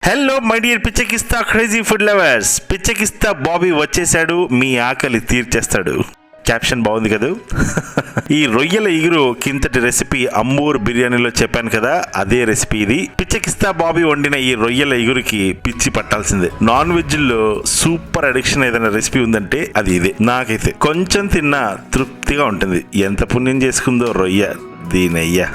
Hello my dear పిచ్చకిస్తా crazy food lovers. పిచ్చకిస్తా బాబీ వచ్చేసాడు, మీ ఆకలి తీర్చేస్తాడు. క్యాప్షన్ బాగుంది కదా. ఈ రొయ్యల ఇగురు కిందటి రెసిపీ అంబూర్ బిర్యానీలో చెప్పాను కదా, అదే రెసిపీ ఇది. పిచ్చకిస్తా బాబీ వండిన ఈ రొయ్యల ఇగురికి పిచ్చి పట్టాల్సిందే. నాన్ వెజ్ లో సూపర్ అడిక్షన్ ఏదైనా రెసిపీ ఉందంటే అది ఇదే. నాకైతే కొంచెం తిన్నా తృప్తిగా ఉంటుంది. ఎంత పుణ్యం చేసుకుందో రొయ్య దీనయ్యా.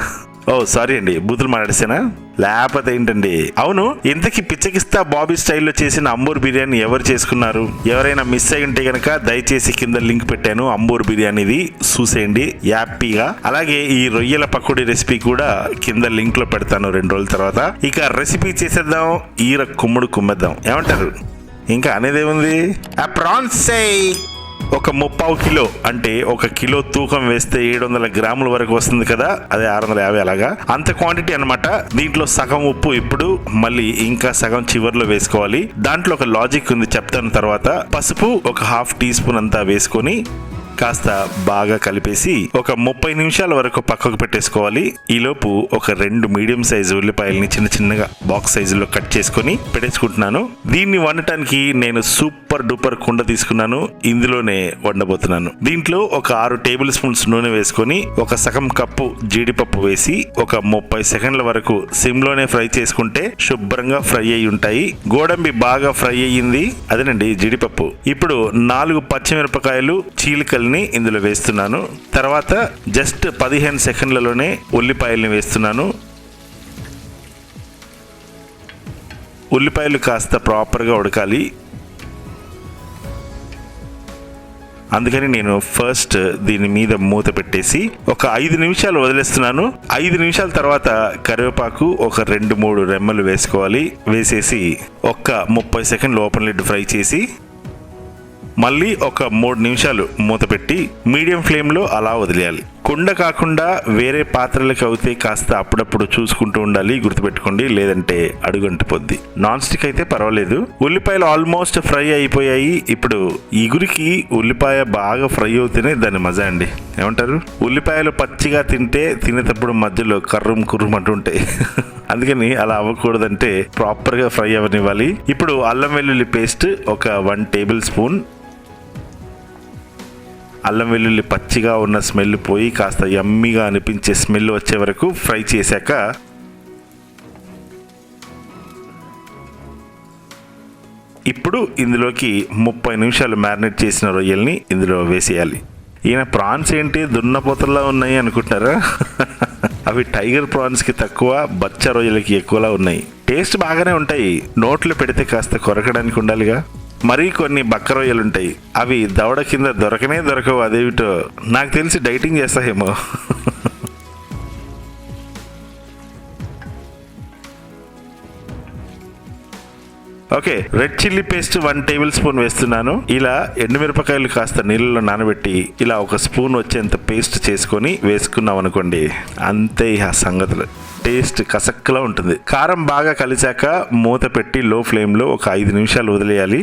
ఓ సారీ అండి, బూతులు మాట్లాడేసానా? లేకపోతే ఏంటండి. అవును, ఇంతకీ పిచ్చకిస్తా బాబీ స్టైల్లో చేసిన అంబూర్ బిర్యానీ ఎవరు చేసుకున్నారు? ఎవరైనా మిస్ అయి ఉంటే గనక దయచేసి కింద లింక్ పెట్టాను, అంబూర్ బిర్యానీది చూసేయండి హ్యాపీగా. అలాగే ఈ రొయ్యల పకోడీ రెసిపీ కూడా కింద లింక్ లో పెడతాను 2 రోజుల తర్వాత. ఇక రెసిపీ చేసేద్దాం, ఈర కుమ్ముడు కుమ్మేద్దాం. ఏమంటారు? ఇంకా అనేదేముంది? ఆ ప్రాన్స్ ఒక 30 కిలో అంటే 1 కిలో తూకం వేస్తే 700 గ్రాముల వరకు వస్తుంది కదా, అదే 650 అలాగా, అంత క్వాంటిటీ అనమాట. దీంట్లో సగం ఉప్పు ఇప్పుడు, మళ్ళీ ఇంకా సగం చివర్లో వేసుకోవాలి. దాంట్లో ఒక లాజిక్ ఉంది, చెప్తాను తర్వాత. పసుపు ఒక 1/2 టీ స్పూన్ అంతా వేసుకొని కాస్త బాగా కలిపేసి ఒక 30 నిమిషాల వరకు పక్కకు పెట్టేసుకోవాలి. ఈలోపు ఒక 2 మీడియం సైజు ఉల్లిపాయలని చిన్న చిన్నగా బాక్స్ సైజులో కట్ చేసుకొని పెట్టేసుకుంటున్నాను. దీన్ని వండటానికి నేను సూపర్ డూపర్ కుండ తీసుకున్నాను, ఇందులోనే వండబోతున్నాను. దీంట్లో ఒక 6 టేబుల్ స్పూన్స్ నూనె వేసుకొని ఒక సగం కప్పు జీడిపప్పు వేసి ఒక 30 సెకండ్ల వరకు సిమ్లోనే ఫ్రై చేసుకుంటే శుభ్రంగా ఫ్రై అయి ఉంటాయి. గోడంబి బాగా ఫ్రై అయ్యింది, అదేనండి జీడిపప్పు. ఇప్పుడు 4 పచ్చిమిరపకాయలు చీలికలు ఇందులో వేస్తున్నాను. తర్వాత జస్ట్ 15 సెకండ్లలోనే ఉల్లిపాయల్ని వేస్తున్నాను. ఉల్లిపాయలు కాస్త ప్రాపర్గా ఉడకాలి, అందుకని నేను ఫస్ట్ దీని మీద మూత పెట్టేసి ఒక 5 నిమిషాలు వదిలేస్తున్నాను. 5 నిమిషాల తర్వాత కరివేపాకు ఒక 2-3 రెమ్మలు వేసుకోవాలి. వేసేసి ఒక 30 సెకండ్లు ఓపెన్ లిడ్ ఫ్రై చేసి మళ్ళీ ఒక 3 నిమిషాలు మూత పెట్టి మీడియం ఫ్లేమ్లో అలా వదిలేయాలి. కుండ కాకుండా వేరే పాత్రలకు అవుతే కాస్త అప్పుడప్పుడు చూసుకుంటూ ఉండాలి, గుర్తుపెట్టుకోండి, లేదంటే అడుగంటిపోద్ది. నాన్ స్టిక్ అయితే పర్వాలేదు. ఉల్లిపాయలు ఆల్మోస్ట్ ఫ్రై అయిపోయాయి. ఇప్పుడు ఇగురికి ఉల్లిపాయ బాగా ఫ్రై అవుతేనే దాని మజా అండి. ఏమంటారు? ఉల్లిపాయలు పచ్చిగా తినేటప్పుడు మధ్యలో కర్రం కుర్రం అంటుంటాయి. అందుకని అలా అవ్వకూడదంటే ప్రాపర్గా ఫ్రై అవ్వనివ్వాలి. ఇప్పుడు అల్లం వెల్లుల్లి పేస్ట్ ఒక 1 టేబుల్ స్పూన్. అల్లం వెల్లుల్లి పచ్చిగా ఉన్న స్మెల్ పోయి కాస్త యమ్మీగా అనిపించే స్మెల్ వచ్చే వరకు ఫ్రై చేశాక ఇప్పుడు ఇందులోకి 30 నిమిషాలు మ్యారినేట్ చేసిన రొయ్యల్ని ఇందులో వేసేయాలి. ఈయన ప్రాన్స్ ఏంటి దున్నపోతల్లా ఉన్నాయి అనుకుంటారా? అవి టైగర్ ప్రాన్స్కి తక్కువ, బచ్చ రొయ్యలకి ఎక్కువలా ఉన్నాయి. టేస్ట్ బాగానే ఉంటాయి, నోట్లో పెడితే కాస్త కొరకడానికి ఉండాలిగా. మరీ కొన్ని బక్క రొయ్యలు ఉంటాయి, అవి దవడ కింద దొరకవు. అదేమిటో నాకు తెలిసి డైటింగ్ చేస్తాయేమో. Okay, red chilli paste 1 tablespoon వేస్తున్నాను. ఇలా ఎండుమిరపకాయలు కాస్త నీళ్ళలో నానబెట్టి ఇలా ఒక స్పూన్ వచ్చేంత పేస్ట్ చేసుకొని వేసుకున్నాం అనుకోండి, అంతే ఆ సంగతులు. టేస్ట్ కసక్కలా ఉంటుంది. కారం బాగా కలిసాక మూత పెట్టి లో ఫ్లేమ్లో ఒక 5 నిమిషాలు వదిలేయాలి.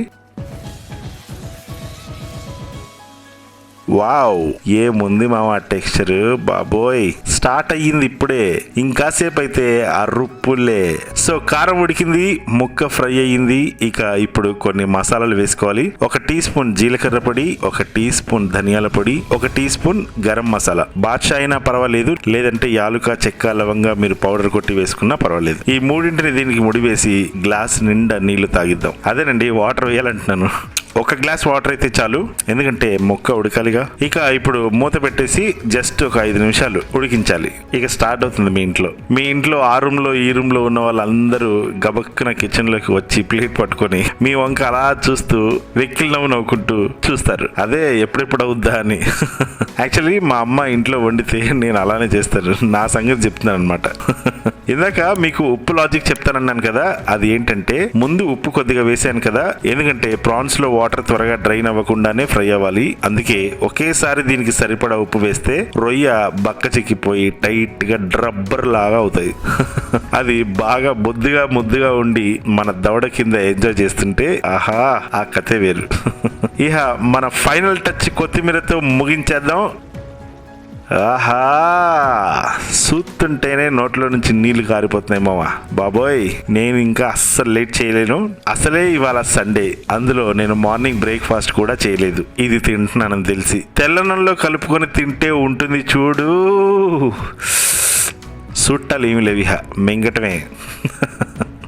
వావ్, ఏముంది మామ టెక్స్చర్, బాబోయ్. స్టార్ట్ అయ్యింది ఇప్పుడే, ఇంకాసేపు అయితే అరుపులే. సో కారం ఉడికింది, ముక్క ఫ్రై అయ్యింది. ఇక ఇప్పుడు కొన్ని మసాలాలు వేసుకోవాలి. 1 టీ స్పూన్ జీలకర్ర పొడి, 1 టీ స్పూన్ ధనియాల పొడి, 1 టీ స్పూన్ గరం మసాలా. బాద్షా అయినా పర్వాలేదు, లేదంటే యాలుక చెక్క లవంగా మీరు పౌడర్ కొట్టి వేసుకున్నా పర్వాలేదు. ఈ మూడింటిని దీనికి ముడివేసి గ్లాస్ నిండా నీళ్లు తాగిద్దాం. అదేనండి, వాటర్ వేయాలంటున్నాను. 1 గ్లాస్ వాటర్ అయితే చాలు, ఎందుకంటే మొక్క ఉడకాలిగా. ఇక ఇప్పుడు మూత పెట్టేసి జస్ట్ ఒక 5 నిమిషాలు ఉడికించాలి. ఇక స్టార్ట్ అవుతుంది మీ ఇంట్లో ఆ రూమ్లో ఈ రూమ్లో ఉన్న వాళ్ళందరూ గబక్కున కిచెన్లోకి వచ్చి ప్లేట్ పట్టుకొని మీ వంక అలా చూస్తూ వెక్కిలి నవ్వుకుంటూ చూస్తారు, అదే ఎప్పుడెప్పుడు అవుద్దా అని. యాక్చువల్లీ మా అమ్మ ఇంట్లో వండితే నేను అలానే చేస్తాను, నా సంగతి చెప్తున్నాను అనమాట. ఇందాక మీకు ఉప్పు లాజిక్ చెప్తానన్నాను కదా, అది ఏంటంటే ముందు ఉప్పు కొద్దిగా వేసాను కదా, ఎందుకంటే ప్రాన్స్ లో వాటర్ త్వరగా డ్రైన్ అవ్వకుండానే ఫ్రై అవ్వాలి. అందుకే ఒకేసారి దీనికి సరిపడా ఉప్పు వేస్తే రొయ్య బక్క చిక్కిపోయి టైట్ గా డ్రబ్బర్ లాగా అవుతాయి. అది బాగా ముద్దుగా ఉండి మన దవడ కింద ఎంజాయ్ చేస్తుంటే ఆహా, ఆ కథే వేరు. ఇక మన ఫైనల్ టచ్ కొత్తిమీరతో ముగించేద్దాం. ఆహా, చూస్తుంటేనే నోట్లో నుంచి నీళ్లు కారిపోతున్నాయి మామ. బాబోయ్, నేను ఇంకా అస్సలు లేట్ చేయలేను. అసలే ఇవాళ సండే, అందులో నేను మార్నింగ్ బ్రేక్ఫాస్ట్ కూడా చేయలేదు. ఇది తింటున్నానని తెలిసి తెల్లనంలో కలుపుకొని తింటే ఉంటుంది చూడు, చుట్టాలు ఏమి లేవు, మింగటమే.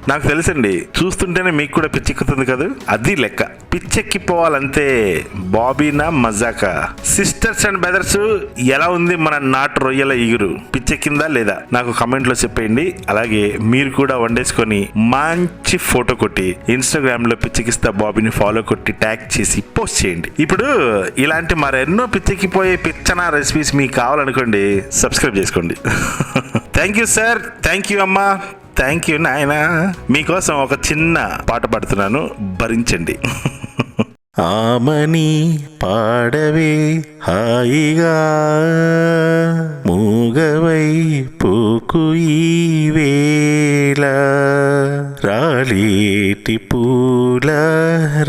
నాకు తెలుసండి, చూస్తుంటేనే మీకు కూడా పిచ్చెక్కుతుంది కదా, అది లెక్క. పిచ్చెక్కిపోవాలంతే. బాబీనా మజాకా? సిస్టర్స్ అండ్ బ్రదర్స్, ఎలా ఉంది మన నాటు రొయ్యల ఇగురు? పిచ్చెక్కిందా లేదా నాకు కమెంట్ లో చెప్పేయండి. అలాగే మీరు కూడా వండేసుకొని మంచి ఫోటో కొట్టి ఇన్స్టాగ్రామ్ లో పిచ్చెకిస్తా బాబీని ఫాలో కొట్టి ట్యాగ్ చేసి పోస్ట్ చేయండి. ఇప్పుడు ఇలాంటి మరెన్నో పిచ్చెక్కిపోయే పిచ్చనా రెసిపీస్ మీకు కావాలనుకోండి, సబ్స్క్రైబ్ చేసుకోండి. Thank you sir, thank you అమ్మా, థ్యాంక్ యూ నాయనా. మీకోసం ఒక చిన్న పాట పాడుతున్నాను, భరించండి. ఆమని పాడవే హాయిగా, మూగవై పూకు ఈ వేళ, రాలేటి పూల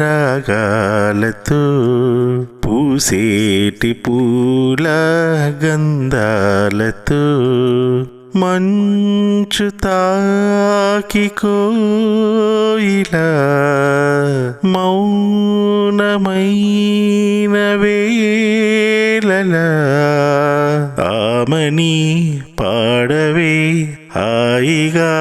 రాగాలతో, పూసేటి పూల గంధాలతో, మంచు తాకి కోయిలా మౌనమైన వేళలా, ఆమని పాడవే హాయిగా.